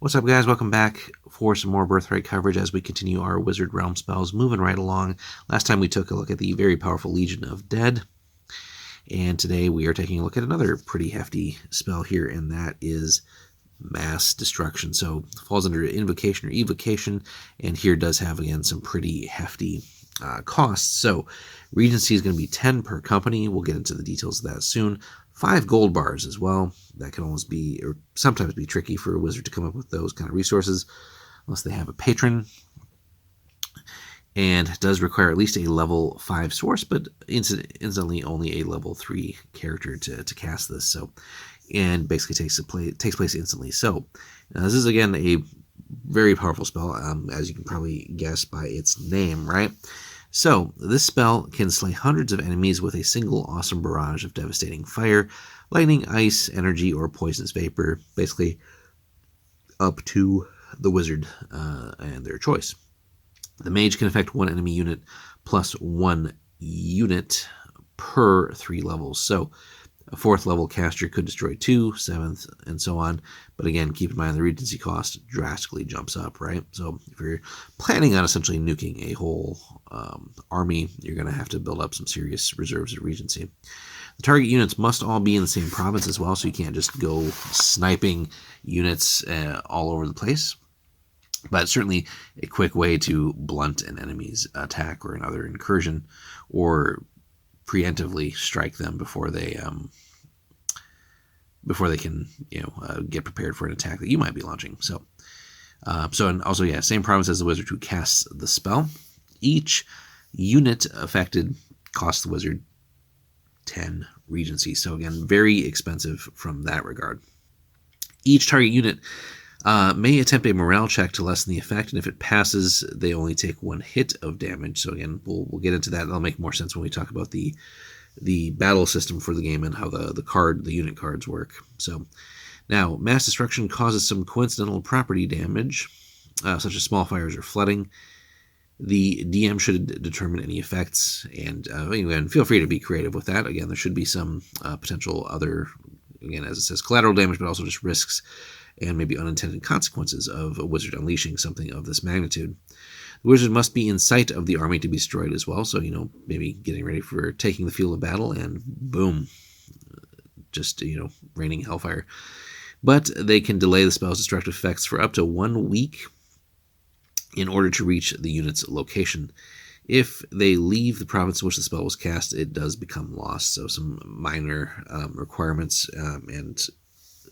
What's up, guys? Welcome back for some more Birthright coverage as we continue our Wizard Realm spells, moving right along. Last time we took a look at the very powerful Legion of Dead, and today we are taking a look at another pretty hefty spell here, and that is Mass Destruction. So it falls under Invocation or Evocation, and here does have, again, some pretty hefty costs. So Regency is going to be 10 per company. We'll get into the details of that soon. 5 gold bars as well. That can almost be, or sometimes be tricky for a wizard to come up with those kind of resources unless they have a patron. And it does require at least a level 5 source, but instantly only a level 3 character to cast this. So, and basically takes place instantly. So this is, again, a very powerful spell, as you can probably guess by its name, right? So, this spell can slay hundreds of enemies with a single awesome barrage of devastating fire, lightning, ice, energy, or poisonous vapor, basically up to the wizard and their choice. The mage can affect one enemy unit plus 1 unit per 3 levels. So, a 4th level caster could destroy 2, 7th, and so on. But again, keep in mind the Regency cost drastically jumps up, right? So if you're planning on essentially nuking a whole army, you're going to have to build up some serious reserves of Regency. The target units must all be in the same province as well, so you can't just go sniping units all over the place. But certainly a quick way to blunt an enemy's attack or another incursion, or preemptively strike them before they can get prepared for an attack that you might be launching. So and also, yeah, same province as the wizard who casts the spell. Each unit affected costs the wizard 10 Regency. So again, very expensive from that regard. Each target unit may attempt a morale check to lessen the effect, and if it passes, they only take 1 hit of damage. So again, we'll get into that. That'll make more sense when we talk about the battle system for the game and how the unit cards work. So now, Mass Destruction causes some coincidental property damage, such as small fires or flooding. The DM should determine any effects, and feel free to be creative with that. Again, there should be some potential other, again, as it says, collateral damage, but also just risks and maybe unintended consequences of a wizard unleashing something of this magnitude. The wizard must be in sight of the army to be destroyed as well, so, maybe getting ready for taking the field of battle, and boom, just, raining hellfire. But they can delay the spell's destructive effects for up to 1 week in order to reach the unit's location. If they leave the province in which the spell was cast, it does become lost, so some minor requirements and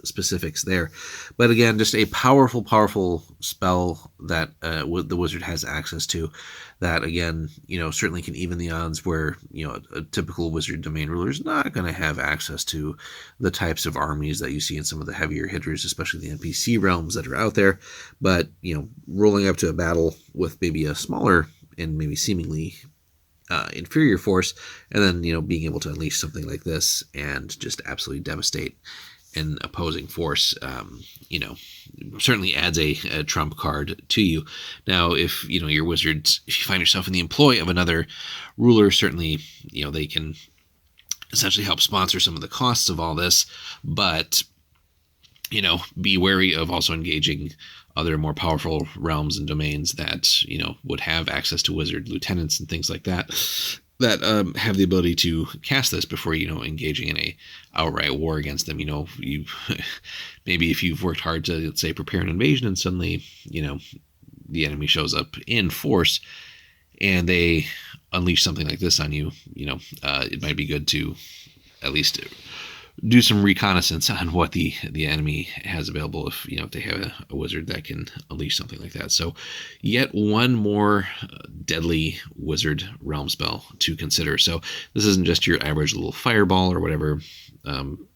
specifics there. But again, just a powerful spell that the wizard has access to, that, again, certainly can even the odds where, a typical wizard domain ruler is not going to have access to the types of armies that you see in some of the heavier hitters, especially the NPC realms that are out there. But, rolling up to a battle with maybe a smaller and maybe seemingly inferior force, and then, being able to unleash something like this and just absolutely devastate an opposing force, certainly adds a trump card to you. Now, if, your wizards, if you find yourself in the employ of another ruler, certainly, they can essentially help sponsor some of the costs of all this, but, be wary of also engaging other more powerful realms and domains that, would have access to wizard lieutenants and things like that, that have the ability to cast this before, engaging in a outright war against them. You maybe if you've worked hard to, let's say, prepare an invasion, and suddenly, the enemy shows up in force and they unleash something like this on you, it might be good to at least do some reconnaissance on what the enemy has available, if they have a wizard that can unleash something like that. So yet one more deadly wizard realm spell to consider. So this isn't just your average little fireball or whatever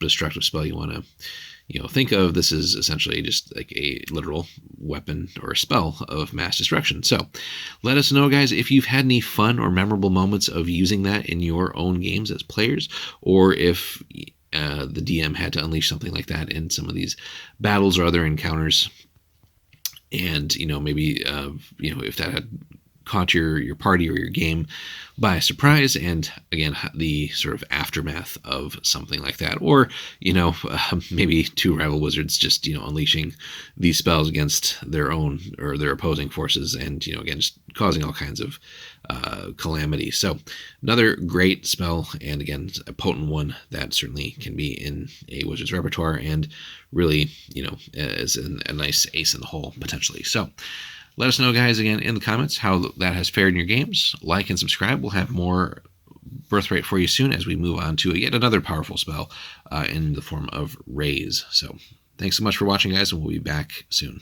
destructive spell you want to think of. This is essentially just like a literal weapon or spell of mass destruction. So let us know, guys, if you've had any fun or memorable moments of using that in your own games as players, or if the DM had to unleash something like that in some of these battles or other encounters. And, maybe, if that had caught your party or your game by surprise, and again, the sort of aftermath of something like that, or maybe two rival wizards just unleashing these spells against their own or their opposing forces, and again, just causing all kinds of calamity. So another great spell, and again, a potent one that certainly can be in a wizard's repertoire, and really is a nice ace in the hole potentially. So let us know, guys, again in the comments how that has fared in your games. Like and subscribe. We'll have more Birthright for you soon as we move on to yet another powerful spell in the form of Raise. So thanks so much for watching, guys, and we'll be back soon.